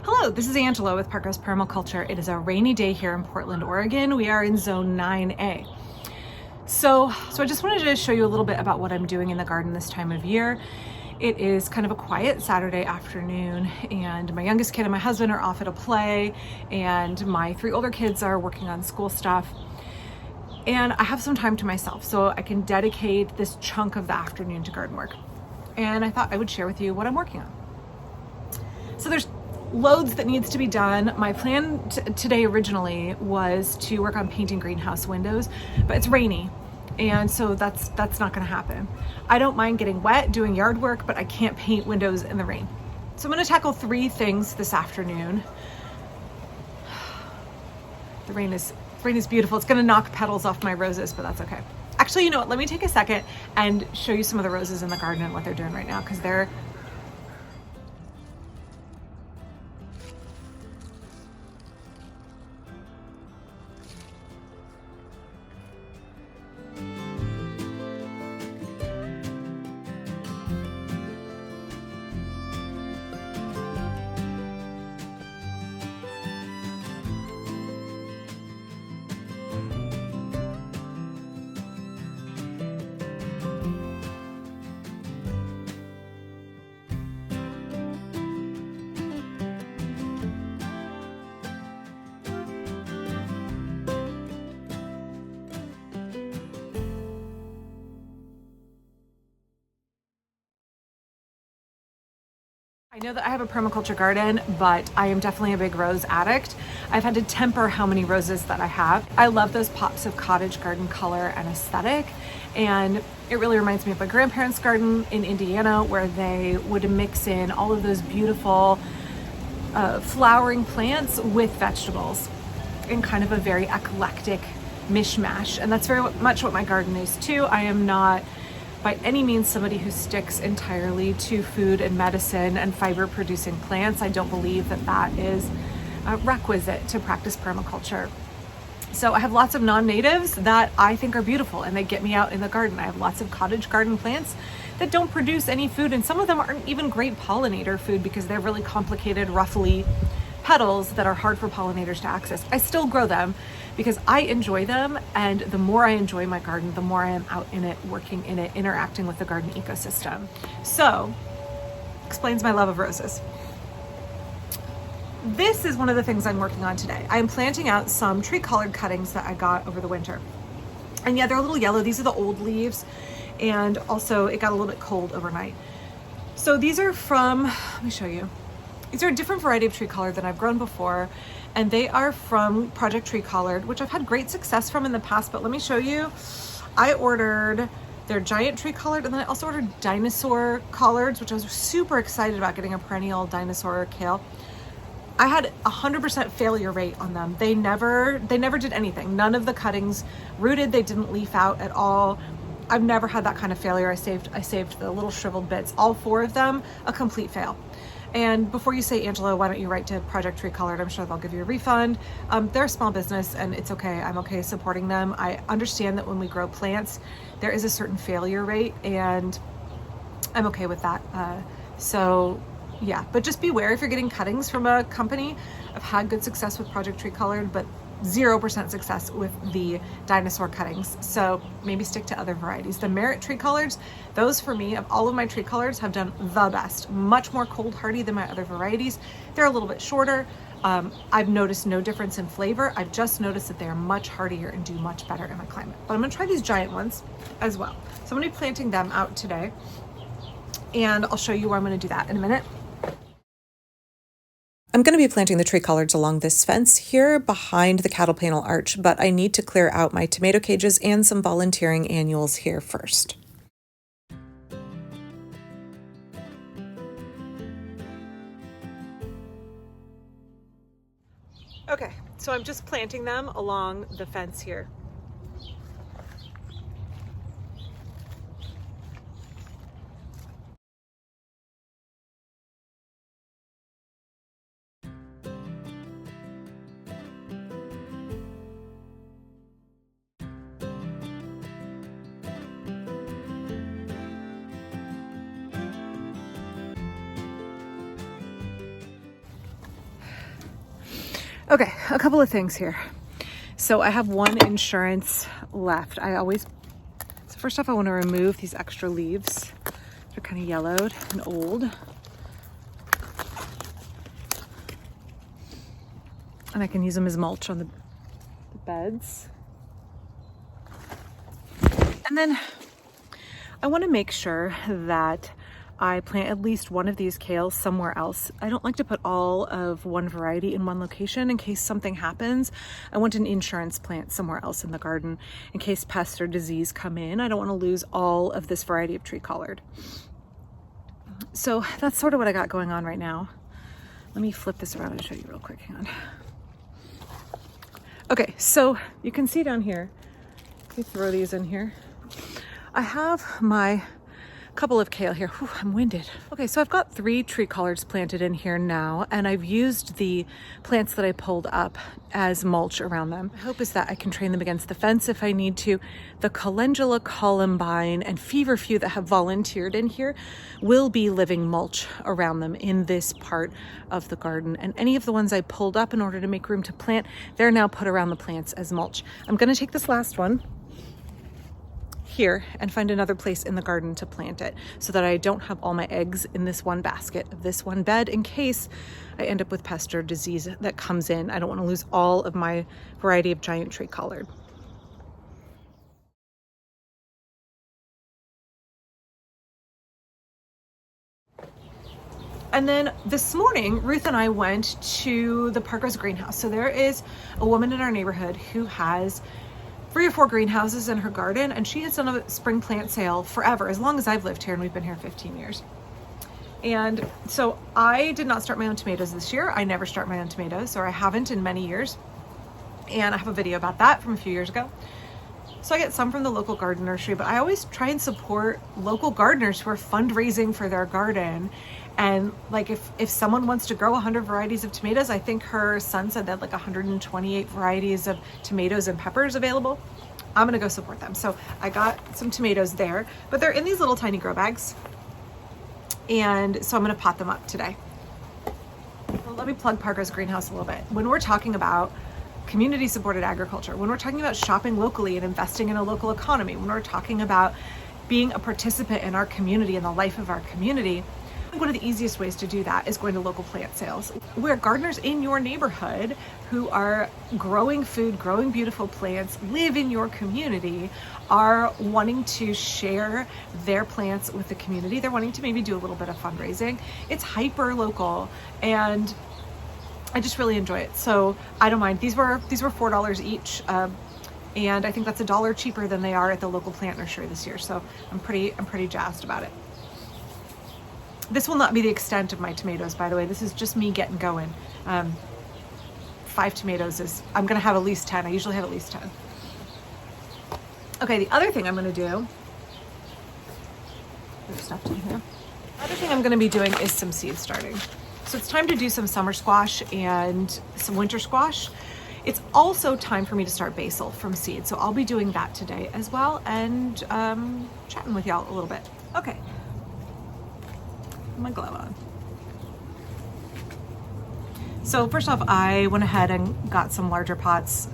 Hello, this is Angela with Parker's Permaculture. It is a rainy day here in Portland, Oregon. We are in zone 9A. So I just wanted to show you a little bit about what I'm doing in the garden this time of year. It is kind of a quiet Saturday afternoon, and my youngest kid and my husband are off at a play, and my 3 older kids are working on school stuff. And I have some time to myself, so I can dedicate this chunk of the afternoon to garden work. And I thought I would share with you what I'm working on. So there's loads that needs to be done. My plan today originally was to work on painting greenhouse windows, but it's rainy, and so that's not going to happen. I don't mind getting wet doing yard work, but I can't paint windows in the rain. So I'm going to tackle 3 things this afternoon. The rain is beautiful. It's going to knock petals off my roses, but that's okay. Actually, you know what? Let me take a second and show you some of the roses in the garden and what they're doing right now, because they're I know that I have a permaculture garden, but I am definitely a big rose addict. I've had to temper how many roses that I have. I love those pops of cottage garden color and aesthetic, and it really reminds me of my grandparents' garden in Indiana, where they would mix in all of those beautiful flowering plants with vegetables in kind of a very eclectic mishmash. And that's very much what my garden is too. I am not by any means somebody who sticks entirely to food and medicine and fiber producing plants. I don't believe that that is a requisite to practice permaculture. So I have lots of non-natives that I think are beautiful, and they get me out in the garden. I have lots of cottage garden plants that don't produce any food, and some of them aren't even great pollinator food because they're really complicated, ruffly petals that are hard for pollinators to access. I still grow them because I enjoy them, and the more I enjoy my garden, the more I am out in it, working in it, interacting with the garden ecosystem. So, explains my love of roses. This is one of the things I'm working on today. I am planting out some tree collard cuttings that I got over the winter. And yeah, they're a little yellow. These are the old leaves, and also it got a little bit cold overnight. So these are from, let me show you. These are a different variety of tree collard than I've grown before, and they are from Project Tree Collard, which I've had great success from in the past, but let me show you. I ordered their giant tree collard, and then I also ordered dinosaur collards, which I was super excited about, getting a perennial dinosaur kale. I had 100% failure rate on them. They never did anything. None of the cuttings rooted, they didn't leaf out at all. I've never had that kind of failure. I saved the little shriveled bits. All 4 of them, a complete fail. And before you say, Angela, why don't you write to Project Tree Collard? I'm sure they'll give you a refund. They're a small business, and it's okay. I'm okay supporting them. I understand that when we grow plants, there is a certain failure rate, and I'm okay with that. So yeah, but just beware if you're getting cuttings from a company. I've had good success with Project Tree Collard, but 0% success with the dinosaur cuttings. So maybe stick to other varieties. The Merit tree collards, those for me, of all of my tree collards, have done the best. Much more cold hardy than my other varieties. They're a little bit shorter. I've noticed no difference in flavor. I've just noticed that they're much hardier and do much better in my climate. But I'm gonna try these giant ones as well. So I'm gonna be planting them out today, and I'll show you where I'm gonna do that in a minute. I'm going to be planting the tree collards along this fence here behind the cattle panel arch, but I need to clear out my tomato cages and some volunteering annuals here first. Okay, so I'm just planting them along the fence here. Okay, a couple of things here. So I have one insurance left. So first off, I want to remove these extra leaves. They're kind of yellowed and old. And I can use them as mulch on the beds. And then I want to make sure that I plant at least one of these kales somewhere else. I don't like to put all of one variety in one location in case something happens. I want an insurance plant somewhere else in the garden in case pests or disease come in. I don't want to lose all of this variety of tree collard. So that's sort of what I got going on right now. Let me flip this around and show you real quick. Hang on. Okay, so you can see down here, let me throw these in here. I have my couple of kale here. Whew, I'm winded. Okay, so I've got 3 tree collards planted in here now, and I've used the plants that I pulled up as mulch around them. My hope is that I can train them against the fence if I need to. The calendula, columbine, and feverfew that have volunteered in here will be living mulch around them in this part of the garden. And any of the ones I pulled up in order to make room to plant, they're now put around the plants as mulch. I'm gonna take this last one here and find another place in the garden to plant it so that I don't have all my eggs in this one basket of this one bed in case I end up with pest or disease that comes in. I don't want to lose all of my variety of giant tree collard. And then this morning, Ruth and I went to the Parker's greenhouse. So there is a woman in our neighborhood who has 3 or 4 greenhouses in her garden, and she has done a spring plant sale forever, as long as I've lived here, and we've been here 15 years. And so I did not start my own tomatoes this year. I never start my own tomatoes, or I haven't in many years. And I have a video about that from a few years ago. So I get some from the local garden nursery, but I always try and support local gardeners who are fundraising for their garden. And like if someone wants to grow 100 varieties of tomatoes, I think her son said that like 128 varieties of tomatoes and peppers available. I'm gonna go support them. So I got some tomatoes there, but they're in these little tiny grow bags. And so I'm gonna pot them up today. Well, let me plug Parker's greenhouse a little bit. When we're talking about community supported agriculture, when we're talking about shopping locally and investing in a local economy, when we're talking about being a participant in our community and the life of our community, one of the easiest ways to do that is going to local plant sales, where gardeners in your neighborhood who are growing food, growing beautiful plants, live in your community, are wanting to share their plants with the community. They're wanting to maybe do a little bit of fundraising. It's hyper local, and I just really enjoy it. So I don't mind. These were $4 each. And I think that's $1 cheaper than they are at the local plant nursery this year. So I'm pretty jazzed about it. This will not be the extent of my tomatoes, by the way. This is just me getting going. 5 tomatoes I'm gonna have at least 10. I usually have at least 10. Okay, the other thing I'm gonna do, there's stuff in here. The other thing I'm gonna be doing is some seed starting. So it's time to do some summer squash and some winter squash. It's also time for me to start basil from seed. So I'll be doing that today as well, and chatting with y'all a little bit. Okay. My glove on. So first off, I went ahead and got some larger pots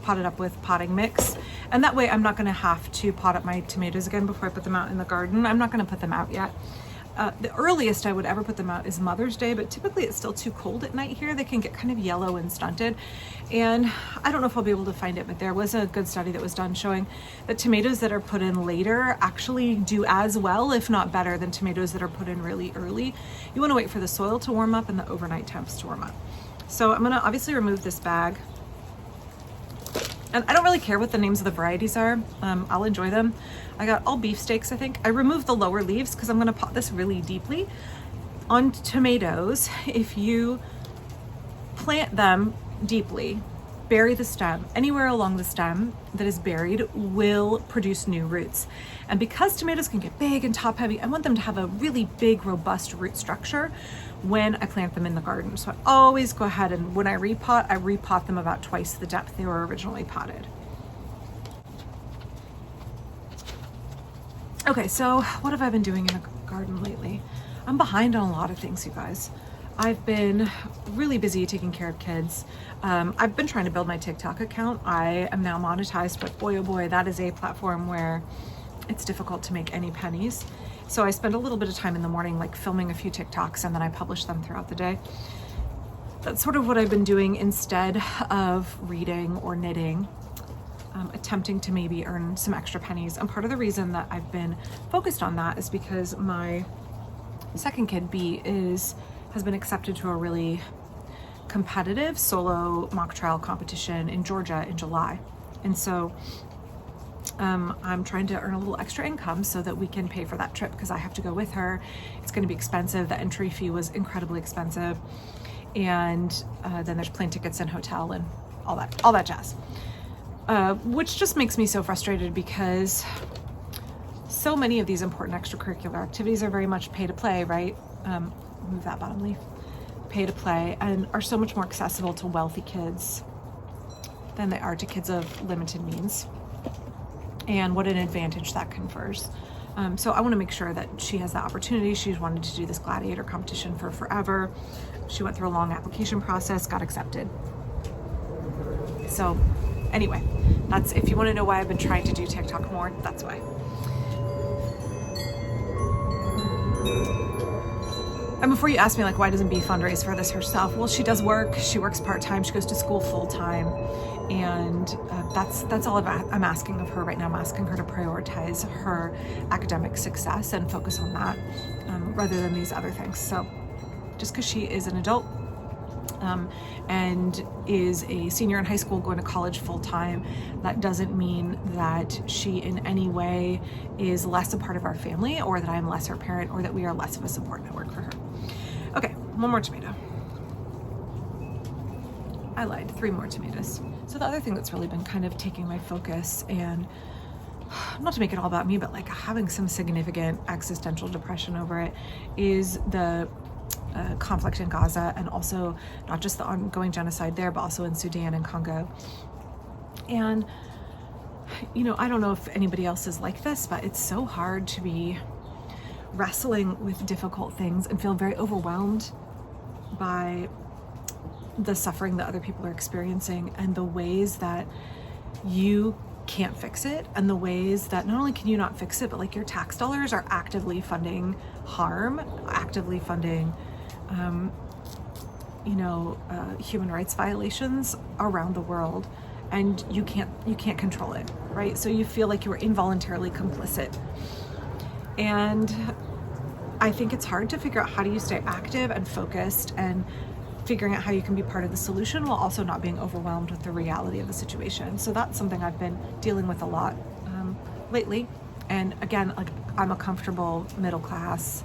potted up with potting mix, and that way I'm not going to have to pot up my tomatoes again before I put them out in the garden. I'm not going to put them out yet. The earliest I would ever put them out is Mother's Day, but typically it's still too cold at night here. They can get kind of yellow and stunted, and I don't know if I'll be able to find it, but there was a good study that was done showing that tomatoes that are put in later actually do as well, if not better, than tomatoes that are put in really early. You want to wait for the soil to warm up and the overnight temps to warm up. So I'm going to obviously remove this bag. And I don't really care what the names of the varieties are. I'll enjoy them. I got all beefsteaks, I think. I removed the lower leaves because I'm gonna pot this really deeply. On tomatoes, if you plant them deeply, bury the stem, anywhere along the stem that is buried will produce new roots. And because tomatoes can get big and top heavy, I want them to have a really big, robust root structure when I plant them in the garden. So I always go ahead and when I repot them about twice the depth they were originally potted. Okay, so what have I been doing in the garden lately? I'm behind on a lot of things, you guys. I've been really busy taking care of kids. I've been trying to build my TikTok account. I am now monetized, but boy, oh boy, that is a platform where it's difficult to make any pennies. So I spend a little bit of time in the morning, like filming a few TikToks, and then I publish them throughout the day. That's sort of what I've been doing instead of reading or knitting, attempting to maybe earn some extra pennies. And part of the reason that I've been focused on that is because my second kid, B, has been accepted to a really competitive solo mock trial competition in Georgia in July. And so I'm trying to earn a little extra income so that we can pay for that trip, because I have to go with her. It's going to be expensive. The entry fee was incredibly expensive. And then there's plane tickets and hotel and all that jazz. Which just makes me so frustrated, because so many of these important extracurricular activities are very much pay to play, right? Move that bottom leaf. Pay to play, and are so much more accessible to wealthy kids than they are to kids of limited means. And what an advantage that confers. So I want to make sure that she has the opportunity. She's wanted to do this gladiator competition for forever. She went through a long application process, got accepted. So anyway, that's, if you want to know why I've been trying to do TikTok more, that's why. And before you ask me, like, why doesn't B fundraise for this herself? Well, she does work. She works part-time. She goes to school full-time. And that's all I'm asking of her right now. I'm asking her to prioritize her academic success and focus on that rather than these other things. So just because she is an adult and is a senior in high school going to college full-time, that doesn't mean that she in any way is less a part of our family, or that I'm less her parent, or that we are less of a support network for her. Okay, one more tomato. I lied, 3 more tomatoes. So the other thing that's really been kind of taking my focus, and not to make it all about me, but like having some significant existential depression over it, is the conflict in Gaza, and also not just the ongoing genocide there, but also in Sudan and Congo. And, you know, I don't know if anybody else is like this, but it's so hard to be wrestling with difficult things and feel very overwhelmed by the suffering that other people are experiencing, and the ways that you can't fix it, and the ways that not only can you not fix it, but like your tax dollars are actively funding harm, actively funding human rights violations around the world, and you can't control it, right? So you feel like you are involuntarily complicit. And I think it's hard to figure out, how do you stay active and focused, and figuring out how you can be part of the solution while also not being overwhelmed with the reality of the situation. So that's something I've been dealing with a lot lately. And again, like, I'm a comfortable middle class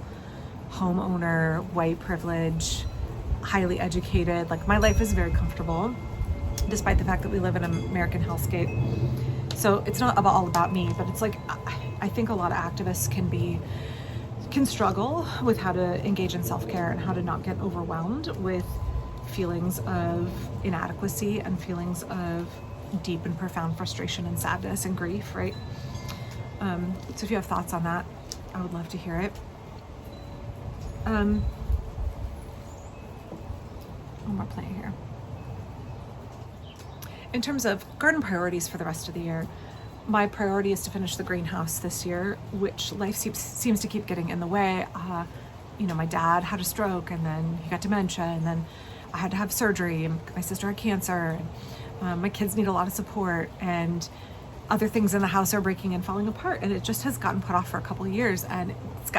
homeowner, white privilege, highly educated. Like, my life is very comfortable, despite the fact that we live in an American hellscape. So it's not all about me, but it's like, I think a lot of activists can struggle with how to engage in self-care and how to not get overwhelmed with feelings of inadequacy and feelings of deep and profound frustration and sadness and grief, right? So if you have thoughts on that, I would love to hear it. One more plant here. In terms of garden priorities for the rest of the year, my priority is to finish the greenhouse this year, which life seems to keep getting in the way. My dad had a stroke, and then he got dementia, and then I had to have surgery, and my sister had cancer, and my kids need a lot of support, and other things in the house are breaking and falling apart, and it just has gotten put off for a couple of years, and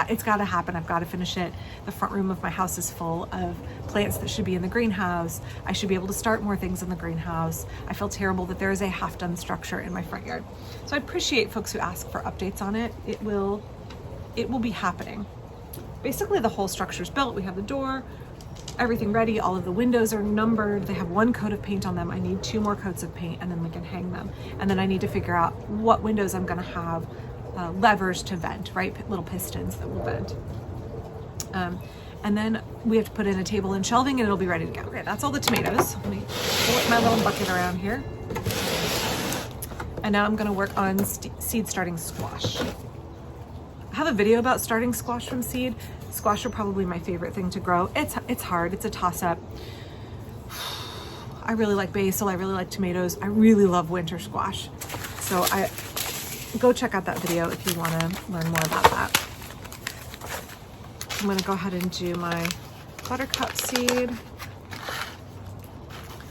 it's got to happen. I've got to finish it. The front room of my house is full of plants that should be in the greenhouse. I should be able to start more things in the greenhouse. I feel terrible that there is a half-done structure in my front yard. So I appreciate folks who ask for updates on it. It will be happening. Basically, the whole structure is built. We have the door, everything ready. All of the windows are numbered. They have 1 coat of paint on them. I need 2 more coats of paint, and then we can hang them. And then I need to figure out what windows I'm going to have levers to vent, right? Little pistons that will vent. And then we have to put in a table and shelving, and it'll be ready to go. Okay, that's all the tomatoes. Let me flip my little bucket around here. And now I'm going to work on seed starting squash. I have a video about starting squash from seed. Squash are probably my favorite thing to grow. It's hard, it's a toss-up. I really like basil, I really like tomatoes. I really love winter squash. So go check out that video if you want to learn more about that. I'm gonna go ahead and do my buttercup seed.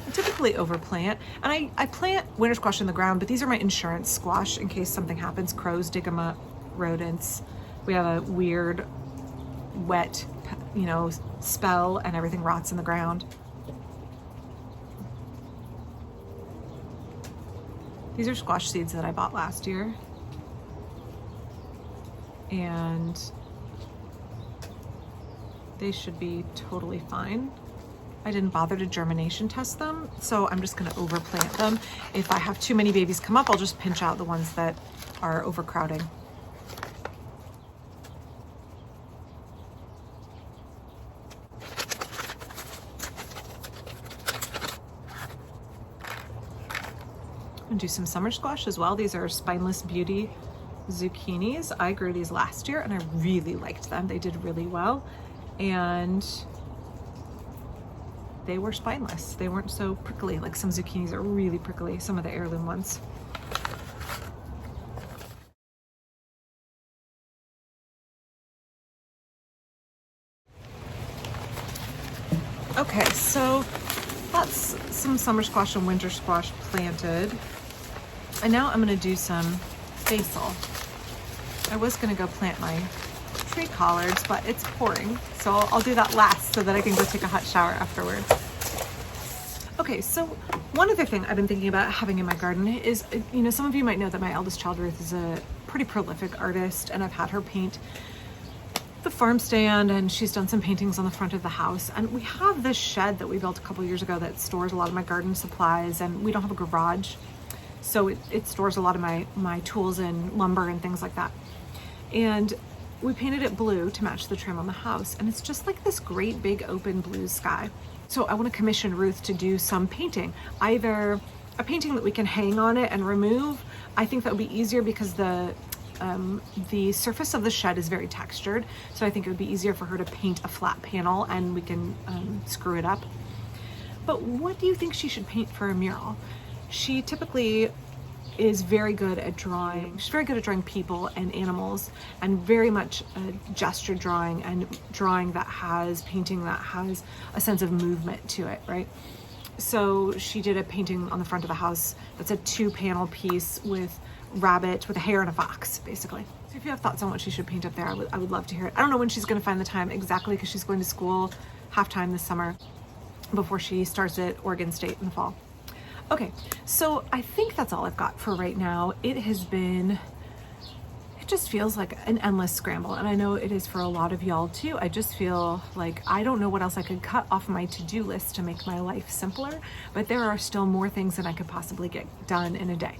I typically overplant, and I plant winter squash in the ground, but these are my insurance squash in case something happens. Crows dig them up, rodents. We have a weird wet, spell, and everything rots in the ground. These are squash seeds that I bought last year. And they should be totally fine. I didn't bother to germination test them, so I'm just gonna overplant them. If I have too many babies come up, I'll just pinch out the ones that are overcrowding. And do some summer squash as well. These are Spineless Beauty zucchinis. I grew these last year and I really liked them. They did really well. And they were spineless. They weren't so prickly. Like some zucchinis are really prickly, some of the heirloom ones. Okay, so that's some summer squash and winter squash planted. And now I'm gonna do some basil. I was gonna go plant my tree collards, but it's pouring. So I'll do that last so that I can go take a hot shower afterwards. Okay, so one other thing I've been thinking about having in my garden is, some of you might know that my eldest child, Ruth, is a pretty prolific artist, and I've had her paint the farm stand, and she's done some paintings on the front of the house. And we have this shed that we built a couple years ago that stores a lot of my garden supplies, and we don't have a garage. So it stores a lot of my tools and lumber and things like that. And we painted it blue to match the trim on the house. And it's just like this great big open blue sky. So I want to commission Ruth to do some painting, either a painting that we can hang on it and remove. I think that would be easier because the surface of the shed is very textured. So I think it would be easier for her to paint a flat panel and we can screw it up. But what do you think she should paint for a mural? She typically is very good at drawing. She's very good at drawing people and animals, and very much gesture drawing and drawing that has, painting that has a sense of movement to it, right? So she did a painting on the front of the house that's a 2-panel piece with rabbit, with a hare and a fox, basically. So if you have thoughts on what she should paint up there, I would love to hear it. I don't know when she's gonna find the time exactly, because she's going to school half-time this summer before she starts at Oregon State in the fall. Okay, so I think that's all I've got for right now. It just feels like an endless scramble, and I know it is for a lot of y'all too. I just feel like I don't know what else I could cut off my to-do list to make my life simpler, but there are still more things than I could possibly get done in a day.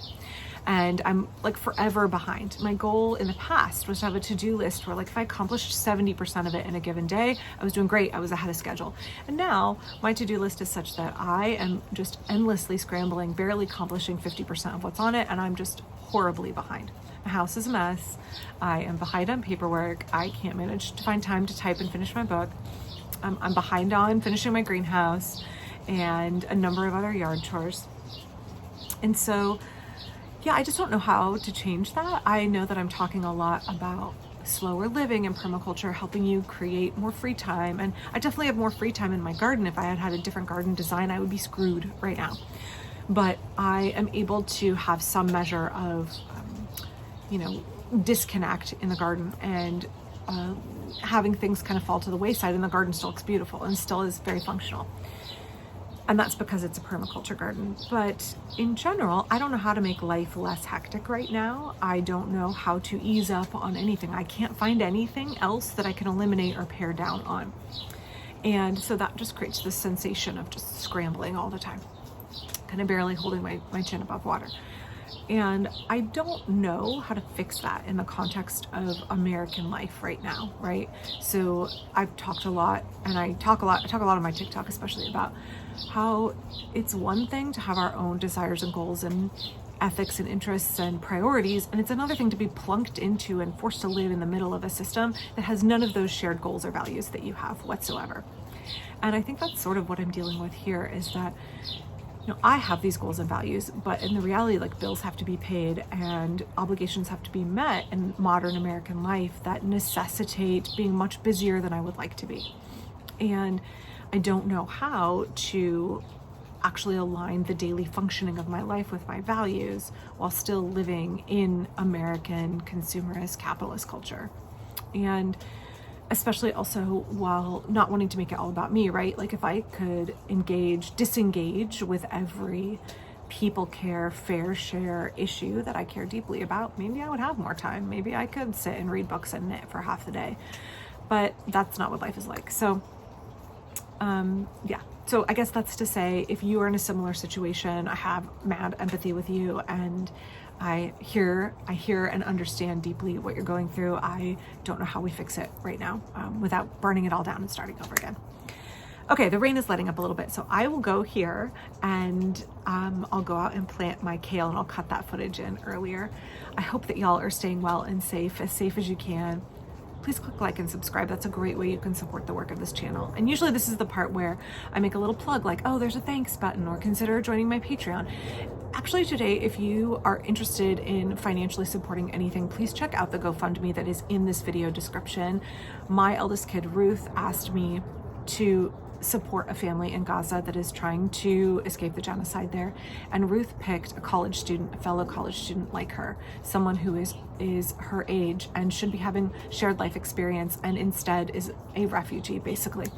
And I'm like forever behind. My goal in the past was to have a to-do list where, like, if I accomplished 70% of it in a given day, I was doing great, I was ahead of schedule. And now my to-do list is such that I am just endlessly scrambling, barely accomplishing 50% of what's on it, and I'm just horribly behind. My house is a mess. I am behind on paperwork. I can't manage to find time to type and finish my book. I'm behind on finishing my greenhouse and a number of other yard chores. And so, yeah, I just don't know how to change that. I know that I'm talking a lot about slower living and permaculture, helping you create more free time. And I definitely have more free time in my garden. If I had had a different garden design, I would be screwed right now. But I am able to have some measure of, disconnect in the garden, and having things kind of fall to the wayside, and the garden still looks beautiful and still is very functional. And that's because it's a permaculture garden. But in general, I don't know how to make life less hectic right now. I don't know how to ease up on anything. I can't find anything else that I can eliminate or pare down on. And so that just creates this sensation of just scrambling all the time, kind of barely holding my chin above water. And I don't know how to fix that in the context of American life right now, right? So I've talked a lot, and I talk a lot on my TikTok, especially about how it's one thing to have our own desires and goals and ethics and interests and priorities. And it's another thing to be plunked into and forced to live in the middle of a system that has none of those shared goals or values that you have whatsoever. And I think that's sort of what I'm dealing with here, is that, you know, I have these goals and values, but in the reality, like, bills have to be paid and obligations have to be met in modern American life that necessitate being much busier than I would like to be. And I don't know how to actually align the daily functioning of my life with my values while still living in American consumerist capitalist culture. And especially also while not wanting to make it all about me, right? Like, if I could disengage with every people care, fair share issue that I care deeply about, maybe I would have more time. Maybe I could sit and read books and knit for half the day. But that's not what life is like. So, yeah. So I guess that's to say, if you are in a similar situation, I have mad empathy with you, and I hear and understand deeply what you're going through. I don't know how we fix it right now without burning it all down and starting over again. Okay, the rain is letting up a little bit, so I will go here and I'll go out and plant my kale, and I'll cut that footage in earlier. I hope that y'all are staying well and safe as you can. Please click like and subscribe. That's a great way you can support the work of this channel. And usually this is the part where I make a little plug, like, oh, there's a thanks button, or consider joining my Patreon. Actually, today, if you are interested in financially supporting anything, please check out the GoFundMe that is in this video description. My eldest kid, Ruth, asked me to support a family in Gaza that is trying to escape the genocide there. And Ruth picked a fellow college student like her, someone who is her age and should be having shared life experience, and instead is a refugee, basically.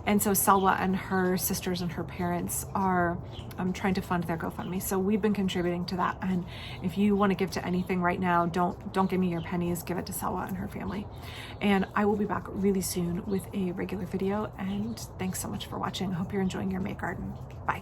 And so Selwa and her sisters and her parents are trying to fund their GoFundMe. So we've been contributing to that. And if you want to give to anything right now, don't give me your pennies, give it to Selwa and her family. And I will be back really soon with a regular video. And thanks so much for watching. I hope you're enjoying your May garden. Bye.